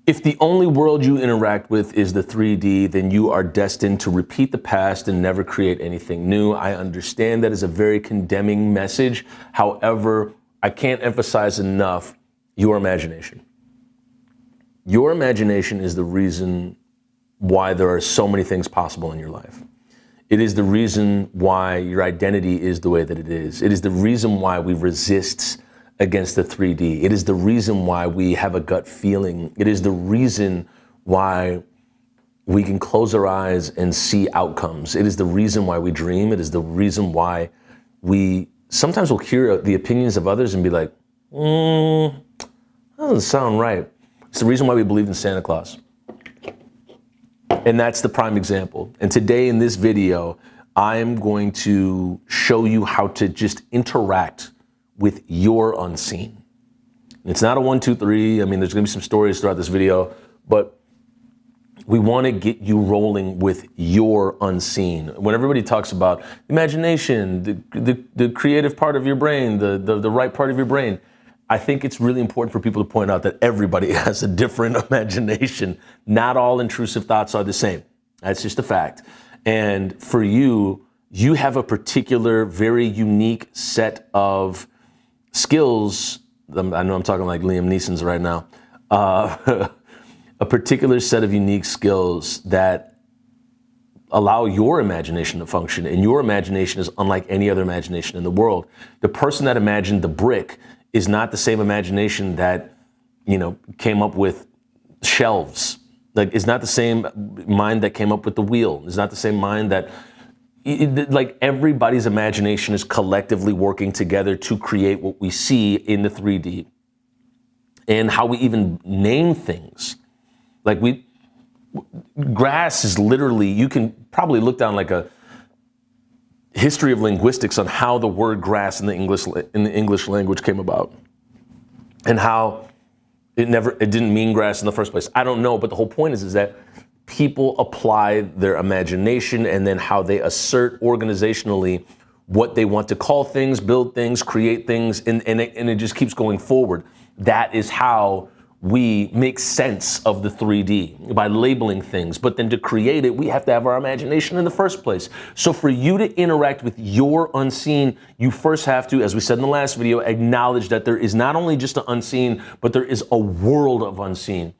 If the only world you interact with is the 3D, then you are destined to repeat the past and never create anything new. I understand that is a very condemning message. However, I can't emphasize enough your imagination. Your imagination is the reason why there are so many things possible in your life. It is the reason why your identity is the way that it is. It is the reason why we resist against the 3D. It is the reason why we have a gut feeling. It is the reason why we can close our eyes and see outcomes. It is the reason why we dream. It is the reason why we sometimes will hear the opinions of others and be like, that doesn't sound right. It's the reason why we believe in Santa Claus. And that's the prime example. And today in this video, I am going to show you how to just interact with your unseen. It's not a 1, 2, 3. I mean, there's gonna be some stories throughout this video, but we wanna get you rolling with your unseen. When everybody talks about imagination, the creative part of your brain, the right part of your brain, I think it's really important for people to point out that everybody has a different imagination. Not all intrusive thoughts are the same. That's just a fact. And for you, you have a particular, very unique set of skills. I know I'm talking like Liam Neeson's right now. A particular set of unique skills that allow your imagination to function. And your imagination is unlike any other imagination in the world. The person that imagined the brick is not the same imagination that, came up with shelves. Like, it's not the same mind that came up with the wheel. It's not the same mind that, like, everybody's imagination is collectively working together to create what we see in the 3D. And how we even name things. Like, grass is literally, you can probably look down like a history of linguistics on how the word grass in the English language came about. And how it didn't mean grass in the first place. I don't know, but the whole point is that people apply their imagination and then how they assert organizationally what they want to call things, build things, create things, and it just keeps going forward. That is how we make sense of the 3D, by labeling things. But then to create it, we have to have our imagination in the first place. So for you to interact with your unseen, you first have to, as we said in the last video, acknowledge that there is not only just an unseen, but there is a world of unseen.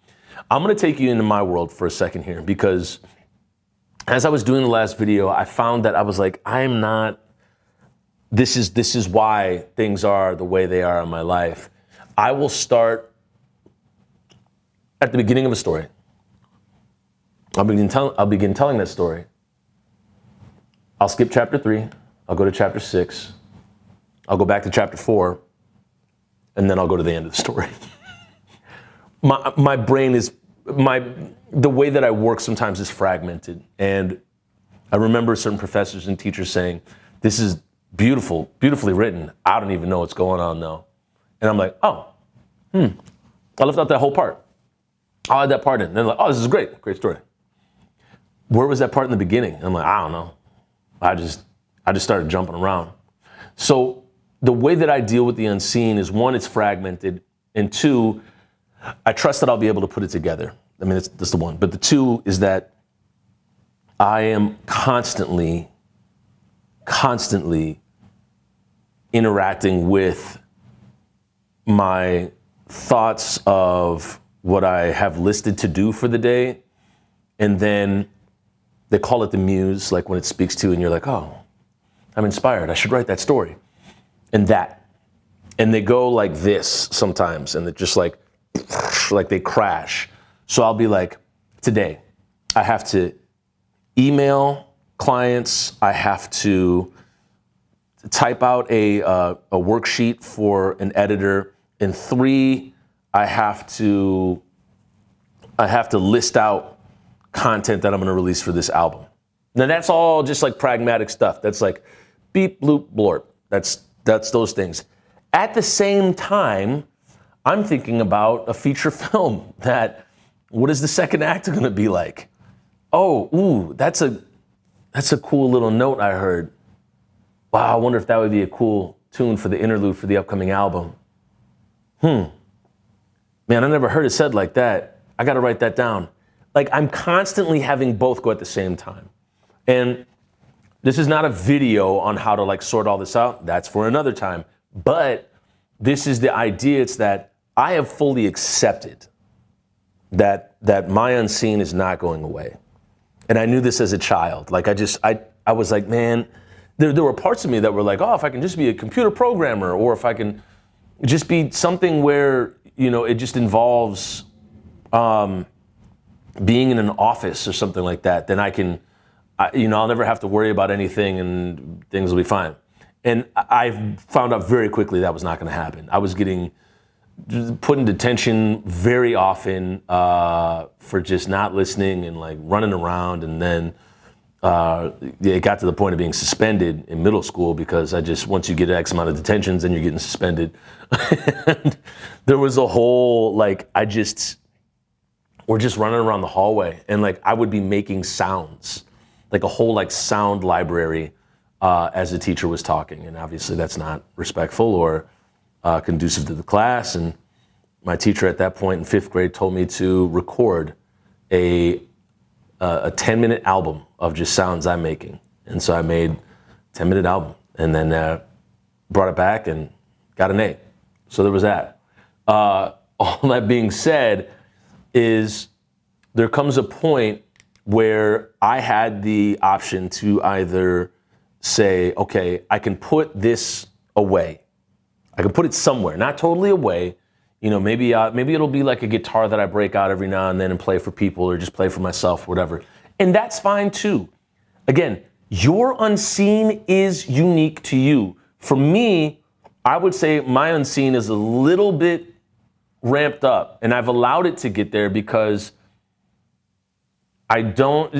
I'm gonna take you into my world for a second here, because as I was doing the last video, I found that I was like, this is why things are the way they are in my life. I will start at the beginning of a story. I'll begin telling that story. I'll skip chapter 3. I'll go to chapter 6. I'll go back to chapter 4. And then I'll go to the end of the story. My brain is, the way that I work sometimes is fragmented. And I remember certain professors and teachers saying, this is beautiful, beautifully written. I don't even know what's going on now. And I'm like, I left out that whole part. I'll add that part in. And they're like, this is great story. Where was that part in the beginning? I'm like, I don't know. I just started jumping around. So the way that I deal with the unseen is, 1, it's fragmented, and 2, I trust that I'll be able to put it together. I mean, that's the 1. But the 2 is that I am constantly interacting with my thoughts of what I have listed to do for the day. And then they call it the muse, like when it speaks to you and you're like, I'm inspired. I should write that story. And they go like this sometimes, and it just like they crash. So I'll be like, today, I have to email clients. I have to type out a worksheet for an editor. And 3, I have to list out content that I'm gonna release for this album. Now that's all just like pragmatic stuff. That's like beep, bloop, blorp. That's those things. At the same time, I'm thinking about a feature film that, what is the second act gonna be like? That's a cool little note I heard. Wow, I wonder if that would be a cool tune for the interlude for the upcoming album. Man, I never heard it said like that. I got to write that down. Like I'm constantly having both go at the same time. And this is not a video on how to like sort all this out. That's for another time. But this is the idea. It's that I have fully accepted that my unseen is not going away. And I knew this as a child. Like I was like, man, there were parts of me that were like, oh, if I can just be a computer programmer, or if I can just be something where, you know, it just involves being in an office or something like that, then I'll never have to worry about anything and things will be fine. And I found out very quickly that was not going to happen. I was getting put in detention very often for just not listening and like running around. And then it got to the point of being suspended in middle school because once you get X amount of detentions, then you're getting suspended. And there was a whole, like, we're just running around the hallway and like I would be making sounds, like a whole like sound library as the teacher was talking. And obviously that's not respectful or conducive to the class. And my teacher at that point in 5th grade told me to record a 10-minute album of just sounds I'm making. And so I made a 10-minute album and then brought it back and got an A. So there was that. All that being said is there comes a point where I had the option to either say, okay, I can put this away. I can put it somewhere, not totally away. You know, maybe it'll be like a guitar that I break out every now and then and play for people or just play for myself, whatever. And that's fine too. Again, your unseen is unique to you. For me, I would say my unseen is a little bit ramped up, and I've allowed it to get there because I don't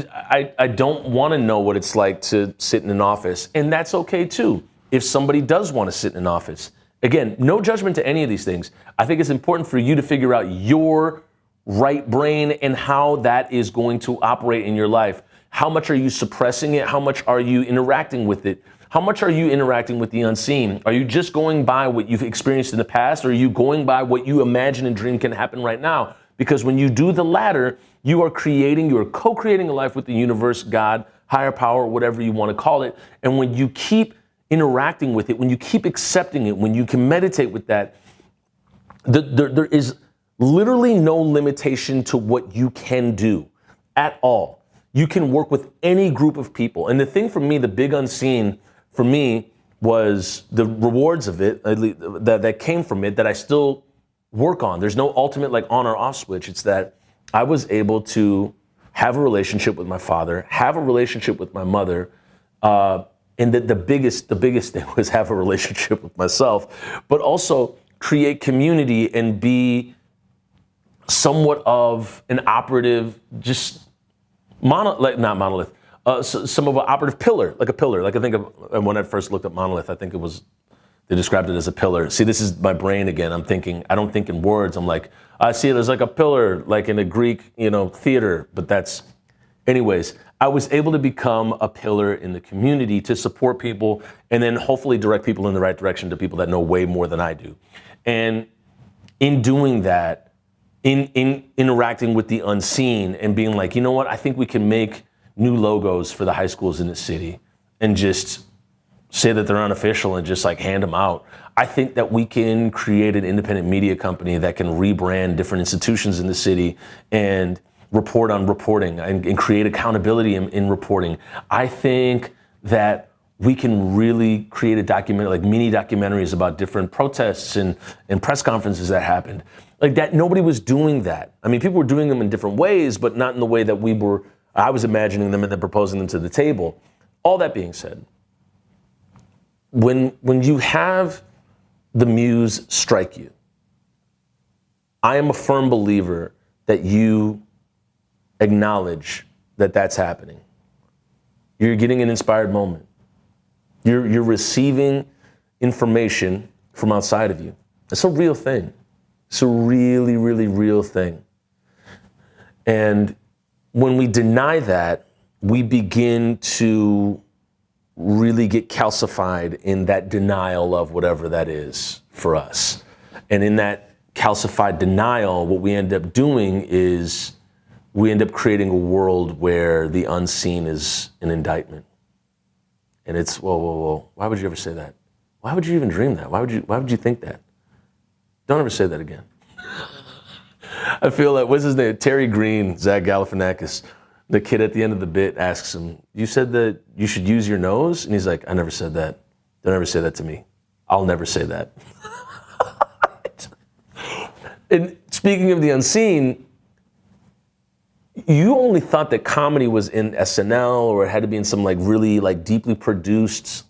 want to know what it's like to sit in an office, and that's okay too. If somebody does want to sit in an office, again, no judgment to any of these things. I think it's important for you to figure out your right brain and how that is going to operate in your life. How much are you suppressing it? How much are you interacting with it? How much are you interacting with the unseen? Are you just going by what you've experienced in the past, or are you going by what you imagine and dream can happen right now? Because when you do the latter, you are co-creating a life with the universe, God, higher power, whatever you want to call it. And when you keep interacting with it, when you keep accepting it, when you can meditate with that, there is literally no limitation to what you can do at all. You can work with any group of people. And the thing for me, the big unseen for me, was the rewards of it that came from it that I still work on. There's no ultimate like on or off switch. It's that I was able to have a relationship with my father, have a relationship with my mother, and the biggest thing was have a relationship with myself, but also create community and be somewhat of an operative, just not monolith, some of an operative pillar, like a pillar. Like I think when I first looked at monolith, I think they described it as a pillar. See, this is my brain again. I don't think in words. I'm like, I see it as like a pillar, like in a Greek, theater, but anyways, I was able to become a pillar in the community to support people and then hopefully direct people in the right direction to people that know way more than I do. And in doing that, in interacting with the unseen and being like, you know what, I think we can make new logos for the high schools in the city and just say that they're unofficial and just like hand them out. I think that we can create an independent media company that can rebrand different institutions in the city and report on reporting and create accountability in reporting. I think that we can really create a documentary, like mini documentaries about different protests and press conferences that happened. Like that, nobody was doing that. I mean, people were doing them in different ways, but not in the way that I was imagining them and then proposing them to the table. All that being said, when you have the muse strike you, I am a firm believer that you acknowledge that that's happening. You're getting an inspired moment. You're receiving information from outside of you. It's a real thing. It's a really, really real thing. And when we deny that, we begin to really get calcified in that denial of whatever that is for us. And in that calcified denial, what we end up doing is we end up creating a world where the unseen is an indictment. And it's, whoa. Why would you ever say that? Why would you even dream that? Why would you think that? Don't ever say that again. I feel like, what's his name? Terry Green, Zach Galifianakis. The kid at the end of the bit asks him, you said that you should use your nose? And he's like, I never said that. Don't ever say that to me. I'll never say that. And speaking of the unseen, you only thought that comedy was in SNL or it had to be in some like really like deeply produced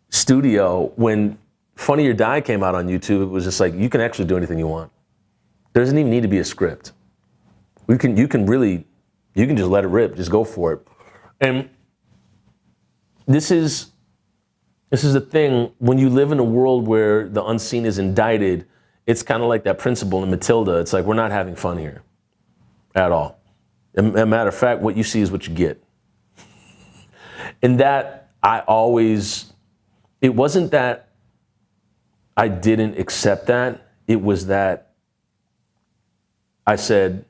studio. When Funny or Die came out on YouTube, it was just like, you can actually do anything you want. There doesn't even need to be a script. You can just let it rip, just go for it. And this is the thing, when you live in a world where the unseen is indicted, it's kind of like that principle in Matilda. It's like, we're not having fun here at all. As a matter of fact, what you see is what you get. And that it wasn't that I didn't accept that. It was that I said,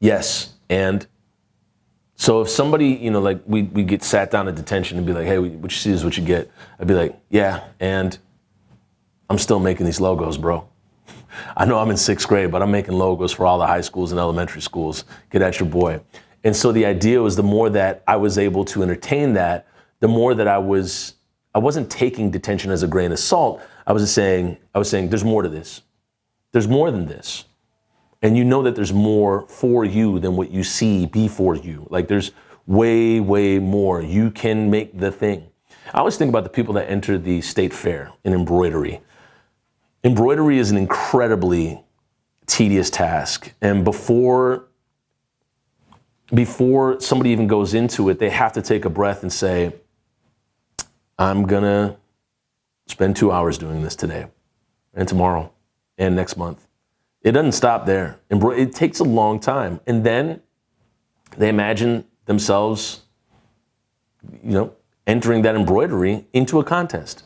yes, and so if somebody, like we get sat down at detention and be like, hey, what you see is what you get. I'd be like, yeah, and I'm still making these logos, bro. I know I'm in 6th grade, but I'm making logos for all the high schools and elementary schools. Get at your boy. And so the idea was, the more that I was able to entertain that, the more that I wasn't taking detention as a grain of salt. I was saying, there's more to this. There's more than this. And you know that there's more for you than what you see before you. Like, there's way, way more. You can make the thing. I always think about the people that enter the state fair in embroidery. Embroidery is an incredibly tedious task. And before somebody even goes into it, they have to take a breath and say, I'm gonna spend 2 hours doing this today and tomorrow and next month. It doesn't stop there. It takes a long time. And then they imagine themselves, entering that embroidery into a contest.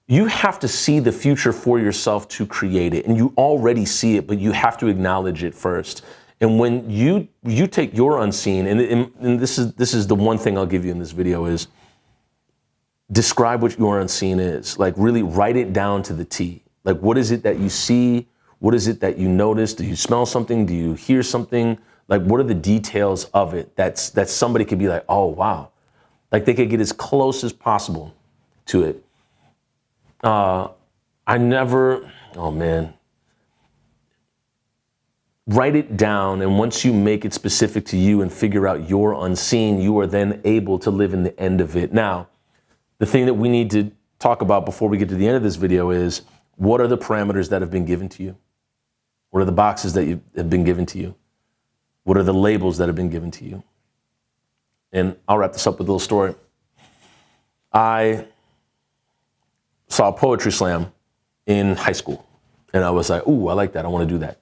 You have to see the future for yourself to create it. And you already see it, but you have to acknowledge it first. And when you take your unseen, and this is the one thing I'll give you in this video, is describe what your unseen is. Like, really write it down to the T. Like, what is it that you see? What is it that you notice? Do you smell something? Do you hear something? Like, what are the details of it that somebody could be like, oh, wow. Like, they could get as close as possible to it. Write it down, and once you make it specific to you and figure out your unseen, you are then able to live in the end of it. Now, the thing that we need to talk about before we get to the end of this video is, what are the parameters that have been given to you? What are the boxes that have been given to you? What are the labels that have been given to you? And I'll wrap this up with a little story. I saw a poetry slam in high school, and I was like, ooh, I like that. I want to do that.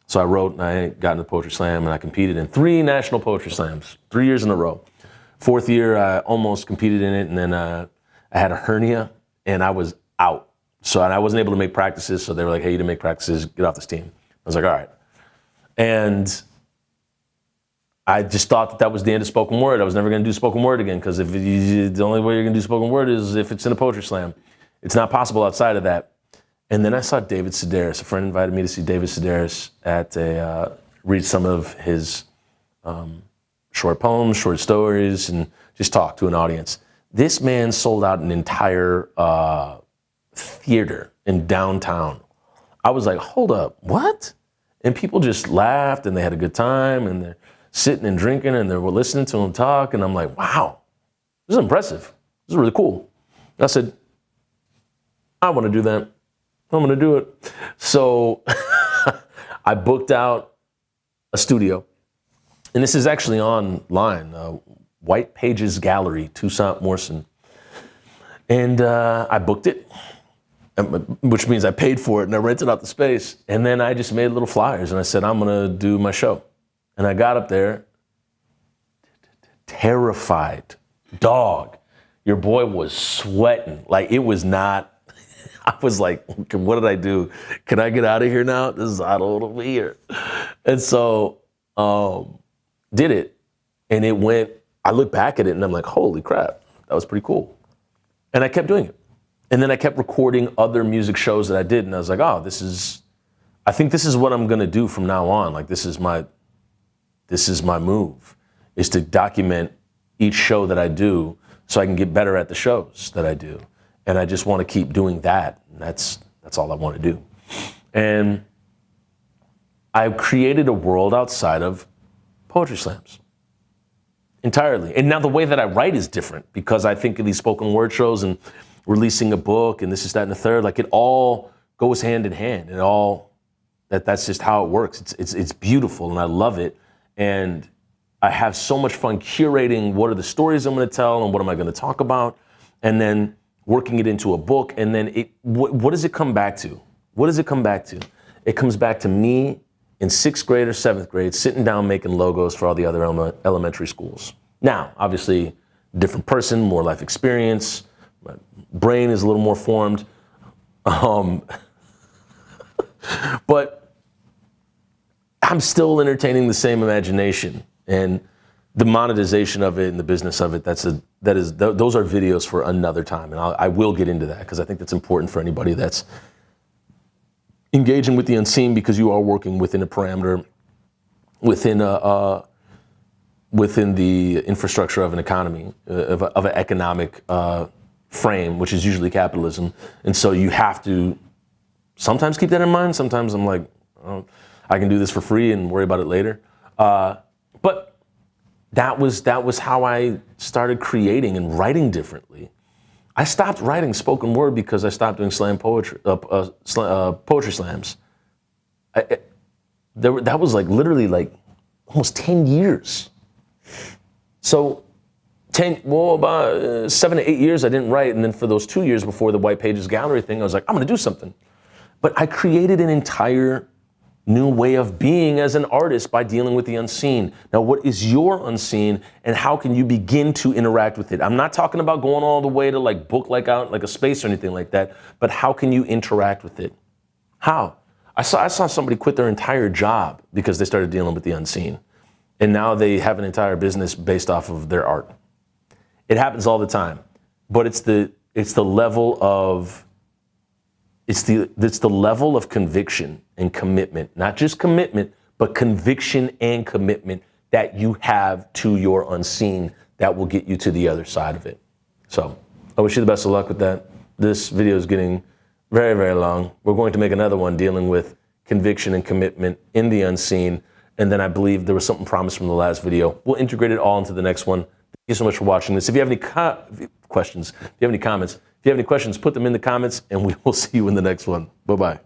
So I wrote, and I got into the poetry slam, and I competed in 3 national poetry slams, 3 years in a row. 4th year, I almost competed in it, and then I had a hernia, and I was out. So I wasn't able to make practices, so they were like, hey, you didn't make practices, get off this team. I was like, all right. And I just thought that was the end of spoken word. I was never going to do spoken word again, because the only way you're going to do spoken word is if it's in a poetry slam. It's not possible outside of that. And then I saw David Sedaris. A friend invited me to see David Sedaris read some of his short poems, short stories, and just talk to an audience. This man sold out an entire theater in downtown. I was like, hold up, what? And people just laughed, and they had a good time, and they're sitting and drinking, and they were listening to him talk, and I'm like, wow, this is impressive. This is really cool. I said, I want to do that. I'm going to do it. So I booked out a studio, and this is actually online, White Pages Gallery, Toussaint Morrison. And I booked it, which means I paid for it, and I rented out the space. And then I just made little flyers, and I said, I'm going to do my show. And I got up there, terrified. Dog, your boy was sweating. Like, it was not, I was like, what did I do? Can I get out of here now? I don't want to be here. And so did it. And it went, I look back at it and I'm like, holy crap, that was pretty cool. And I kept doing it. And then I kept recording other music shows that I did. And I was like, oh, I think this is what I'm going to do from now on. Like, this is my move, is to document each show that I do so I can get better at the shows that I do. And I just want to keep doing that. And that's all I want to do. And I've created a world outside of poetry slams entirely. And now the way that I write is different, because I think of these spoken word shows and releasing a book and this is that and the third, like it all goes hand in hand. That's just how it works. It's beautiful and I love it. And I have so much fun curating what are the stories I'm going to tell and what am I going to talk about, and then working it into a book. And then what does it come back to? What does it come back to? It comes back to me in 6th grade or 7th grade, sitting down making logos for all the other elementary schools. Now, obviously, different person, more life experience, my brain is a little more formed. But I'm still entertaining the same imagination, and the monetization of it and the business of it, those are videos for another time. And I will get into that because I think that's important for anybody that's engaging with the unseen, because you are working within a parameter, within the infrastructure of an economy, of an economic frame, which is usually capitalism. And so you have to sometimes keep that in mind. Sometimes I'm like, oh, I can do this for free and worry about it later. But that was how I started creating and writing differently. I stopped writing spoken word because I stopped doing poetry slams. That was like literally like almost 10 years. So about 7 to 8 years I didn't write, and then for those 2 years before the White Pages Gallery thing, I was like, I'm gonna do something. But I created an entire new way of being as an artist by dealing with the unseen. Now, what is your unseen, and how can you begin to interact with it? I'm not talking about going all the way to like book like out like a space or anything like that, but how can you interact with it? How? I saw somebody quit their entire job because they started dealing with the unseen. And now they have an entire business based off of their art. It happens all the time, but it's the level of conviction and commitment, not just commitment, but conviction and commitment that you have to your unseen that will get you to the other side of it. So I wish you the best of luck with that. This video is getting very, very long. We're going to make another one dealing with conviction and commitment in the unseen. And then I believe there was something promised from the last video. We'll integrate it all into the next one. Thank you so much for watching this. If you have any questions, if you have any comments, if you have any questions, put them in the comments, and we will see you in the next one. Bye-bye.